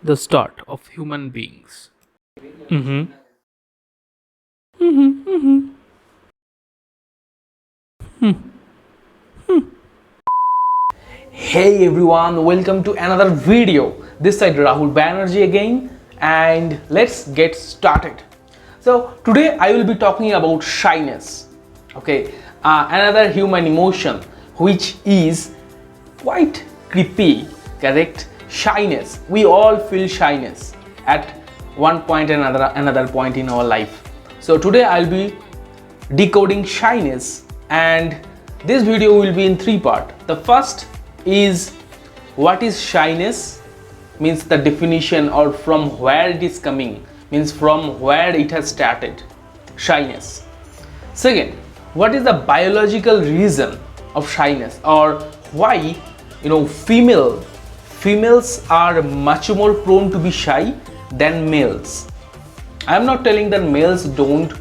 the start of human beings. Mm-hmm. Mm-hmm. Mm-hmm. Hey everyone, welcome to another video. This side Rahulbanerjee again, and let's get started. So today I will be talking about shyness. Okay, another human emotion which is quite creepy, correct? Shyness. We all feel shyness at one point and another point in our life. So today I'll be decoding shyness, and this video will be in three parts. The first is what is shyness, means the definition, or from where it is coming, means from where it has started, shyness. Second, what is the biological reason of shyness, or why females are much more prone to be shy than males. I am not telling that males don't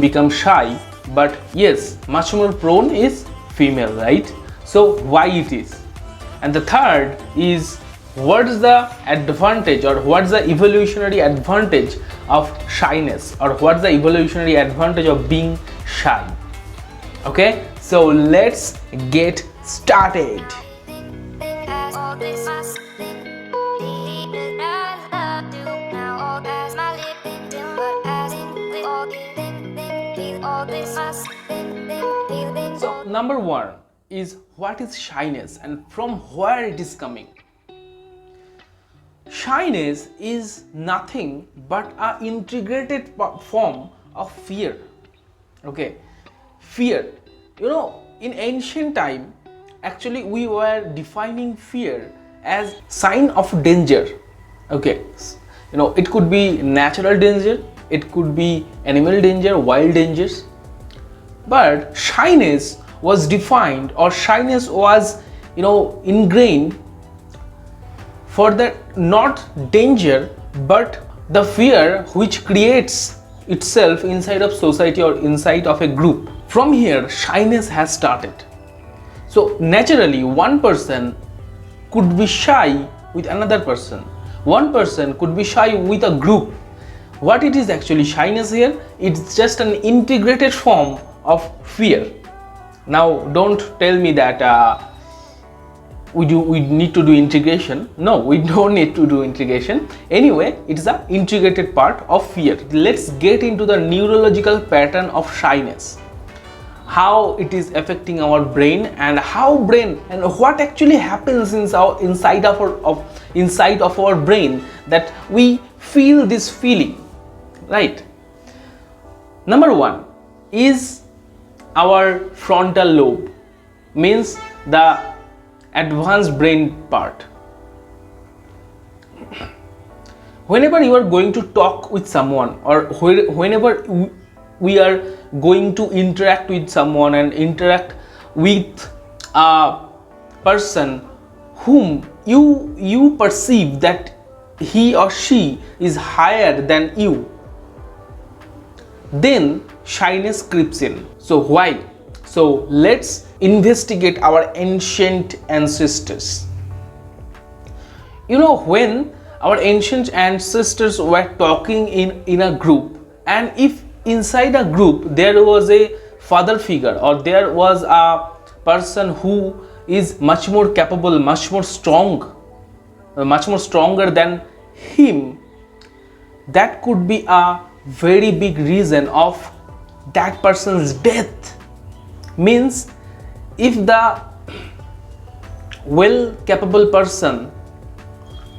become shy, but yes, much more prone is female, right? So why it is? And the third is what is the advantage, or what's the evolutionary advantage of shyness, or what's the evolutionary advantage of being shy? Okay, so let's get started. So number one is what is shyness and from where it is coming. Shyness is nothing but an integrated form of fear. Okay, fear. In ancient time, actually we were defining fear as sign of danger. Okay, it could be natural danger, it could be animal danger, wild dangers. But shyness was defined, or shyness was ingrained for the not danger but the fear which creates itself inside of society or inside of a group. From here shyness has started. So naturally one person could be shy with another person, one person could be shy with a group. What it is actually shyness here? It's just an integrated form of fear. Now don't tell me that we need to do integration. No, we don't need to do integration. Anyway, it's an integrated part of fear. Let's get into the neurological pattern of shyness, how it is affecting our brain, and what actually happens inside of our brain that we feel this feeling, right? Number one is our frontal lobe, means the advanced brain part. Whenever you are going to talk with someone, or whenever we are going to interact with someone and interact with a person whom you perceive that he or she is higher than you, then shyness creeps in. So why? So let's investigate our ancient ancestors. When our ancient ancestors were talking in a group, and if inside a group there was a father figure, or there was a person who is much more capable, much more stronger than him, that could be a very big reason of that person's death. Means if the well capable person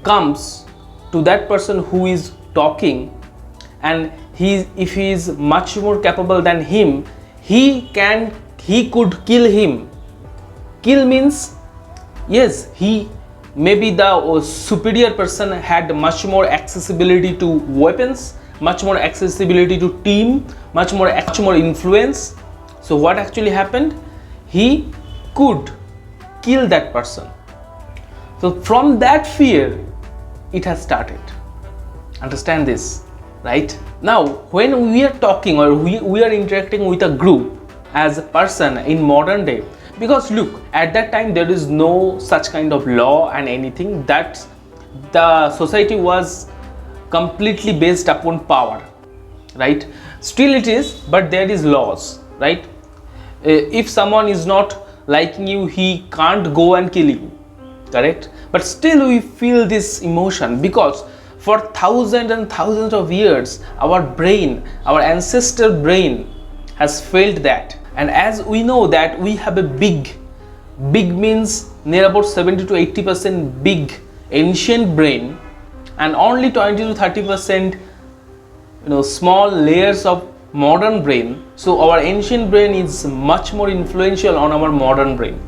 comes to that person who is talking, and if he is much more capable than him, he could kill him. Kill means, yes, maybe the superior person had much more accessibility to weapons, much more accessibility to team, much more influence. So what actually happened? He could kill that person. So from that fear it has started. Understand this, right? Now when we are talking, or we are interacting with a group as a person in modern day, because look, at that time there is no such kind of law and anything that the society was completely based upon power, right? Still it is, but there is laws, right? If someone is not liking you, he can't go and kill you, correct? But still we feel this emotion because for thousands and thousands of years our brain, our ancestor brain has felt that. And as we know that we have a big means near about 70 to 80% big ancient brain, and only 20 to 30% small layers of modern brain. So our ancient brain is much more influential on our modern brain,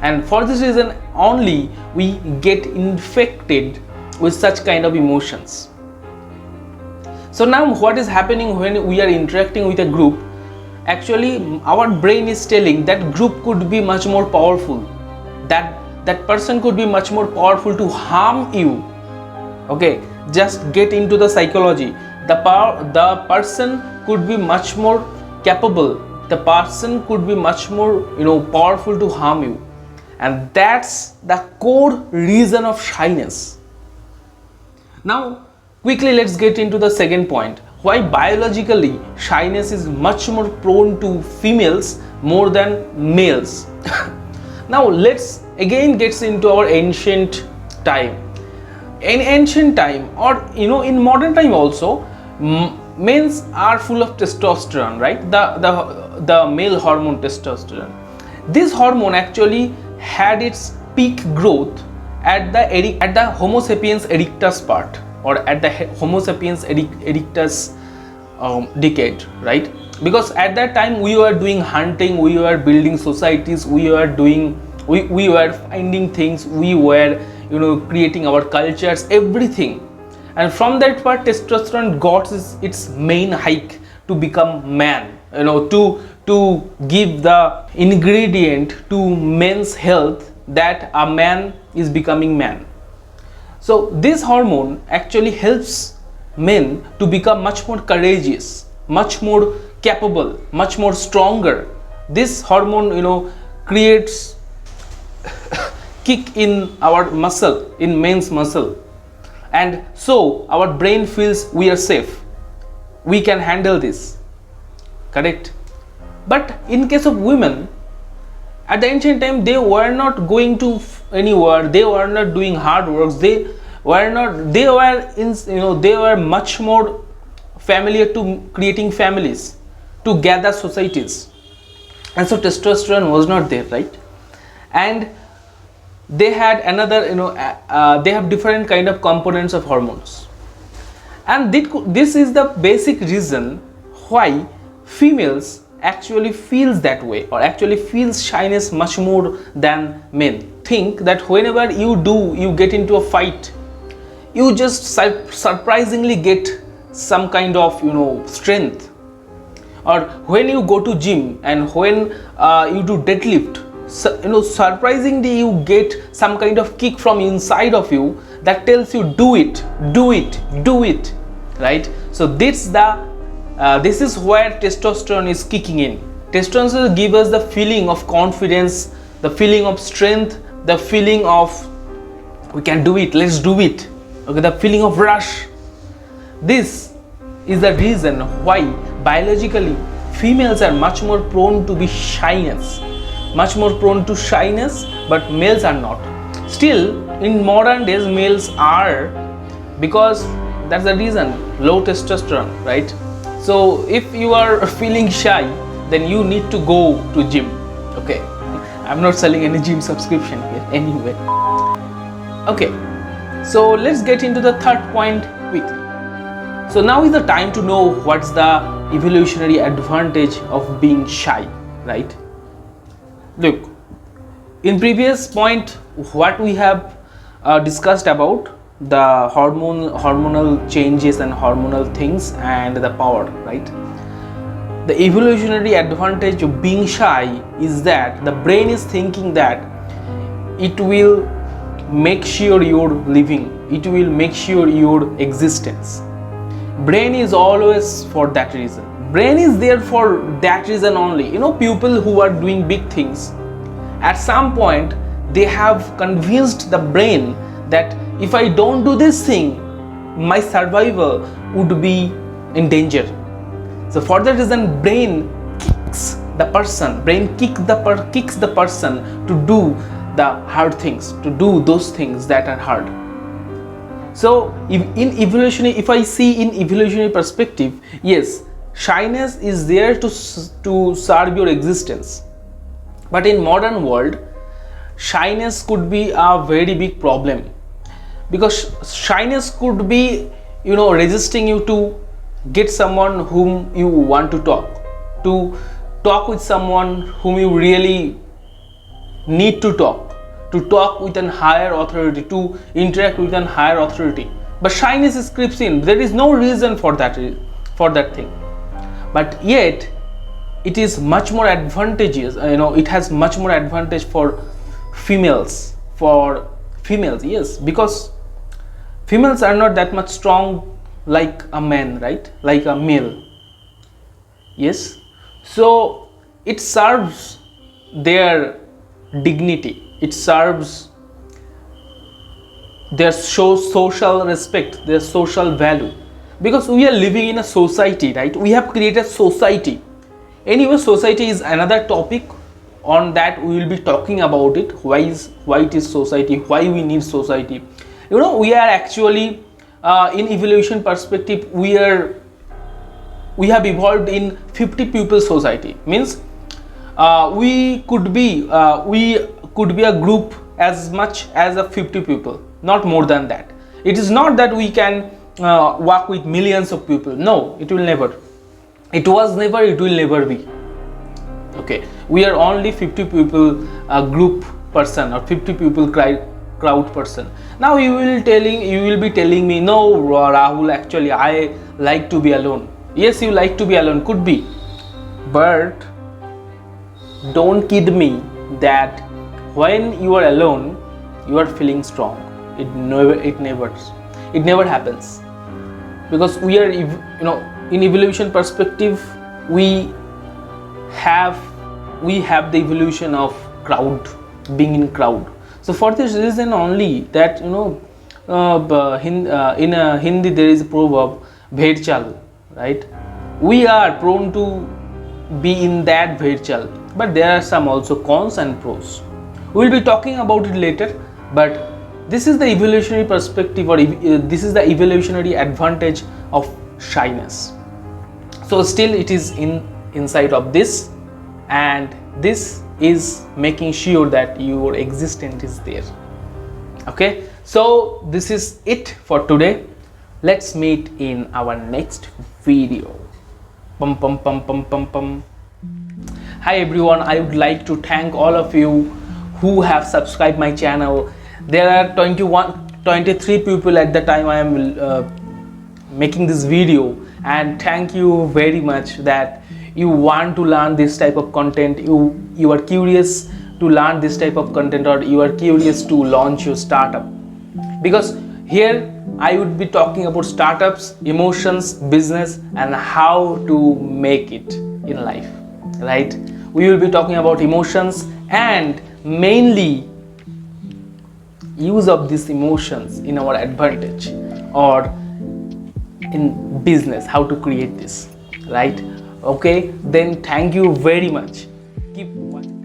and for this reason only we get infected with such kind of emotions. So now what is happening when we are interacting with a group? Actually our brain is telling that group could be much more powerful, that person could be much more powerful to harm you. Okay, just get into the psychology. The person could be much more capable, the person could be much more powerful to harm you. And that's the core reason of shyness. Now quickly let's get into the second point, why biologically shyness is much more prone to females more than males. Now let's again get into our ancient time. In ancient time, or in modern time also, men are full of testosterone, right? The male hormone testosterone. This hormone actually had its peak growth at the Homo sapiens erectus part, or at the Homo sapiens erectus decade, right? Because at that time we were doing hunting, we were building societies, we were finding things, we were creating our cultures, everything. And from that part testosterone got its main hike to become man, to give the ingredient to men's health, that a man is becoming man. So this hormone actually helps men to become much more courageous, much more capable, much more stronger. This hormone creates kick in our muscle, in men's muscle, and so our brain feels we are safe, we can handle this, correct? But in case of women, at the ancient time they were not going to anywhere, they were not doing hard works, they were much more familiar to creating families, to gather societies, and so testosterone was not there, right? And they had another they have different kind of components of hormones, and this is the basic reason why females actually feels that way, or actually feels shyness much more than men. Think that whenever you get into a fight, you just surprisingly get some kind of strength, or when you go to gym and when you do deadlift, surprisingly you get some kind of kick from inside of you that tells you do it, right? So this is where testosterone is kicking in. Testosterone gives us the feeling of confidence, the feeling of strength, the feeling of we can do it, let's do it, okay, the feeling of rush. This is the reason why biologically females are much more prone to be shyness, much more prone to shyness, but males are not. Still in modern days males are, because that's the reason, low testosterone, right? So if you are feeling shy, then you need to go to gym. Okay, I'm not selling any gym subscription here anyway. Okay, so let's get into the third point quickly. So now is the time to know what's the evolutionary advantage of being shy, right? Look, in previous point what we have discussed about the hormonal changes and hormonal things and the power, right? The evolutionary advantage of being shy is that the brain is thinking that it will make sure you're living, it will make sure your existence. Brain is always for that reason. Brain is there for that reason only. People who are doing big things, at some point they have convinced the brain that if I don't do this thing, my survival would be in danger. So for that reason, brain kicks the person to do the hard things, to do those things that are hard. So if I see in evolutionary perspective, yes, shyness is there to serve your existence. But in modern world, shyness could be a very big problem, because shyness could be, resisting you to get someone whom you want to talk with someone whom you really need to talk with an higher authority, to interact with an higher authority. But shyness creeps in. There is no reason for that thing. But yet it is much more advantageous, it has much more advantage for females, yes, because females are not that much strong like a man, right? Like a male. Yes. So it serves their dignity, it serves their social respect, their social value, because we are living in a society, right? We have created society. Anyway, society is another topic. On that we will be talking about it, why it is society, why we need society. We are actually in evolution perspective, we have evolved in 50 people society. Means we could be a group as much as a 50 people, not more than that. It is not that we can work with millions of people. No, it will never. It was never, it will never be. Okay, we are only 50 people group person, or 50 people crowd person. Now you will be telling me, no Rahul, actually I like to be alone. Yes, you like to be alone, could be, but don't kid me that when you are alone you are feeling strong. It never happens, because we are, in evolution perspective, we have the evolution of being in crowd. So for this reason only that, in Hindi there is a proverb, bhed chal, right? We are prone to be in that bhed chal, but there are some also cons and pros. We will be talking about it later, but this is the evolutionary perspective, or this is the evolutionary advantage of shyness. So still it is inside of this, and this is making sure that your existence is there. Okay, so this is it for today. Let's meet in our next video. Pum pum pum pum pum pum. Hi everyone, I would like to thank all of you who have subscribed my channel. There are 23 people at the time I am making this video, and thank you very much that you want to learn this type of content. You are curious to learn this type of content, or you are curious to launch your startup, because here I would be talking about startups, emotions, business, and how to make it in life, right? We will be talking about emotions, and mainly use of these emotions in our advantage, or in business, how to create this, right? Okay, then thank you very much. Keep watching.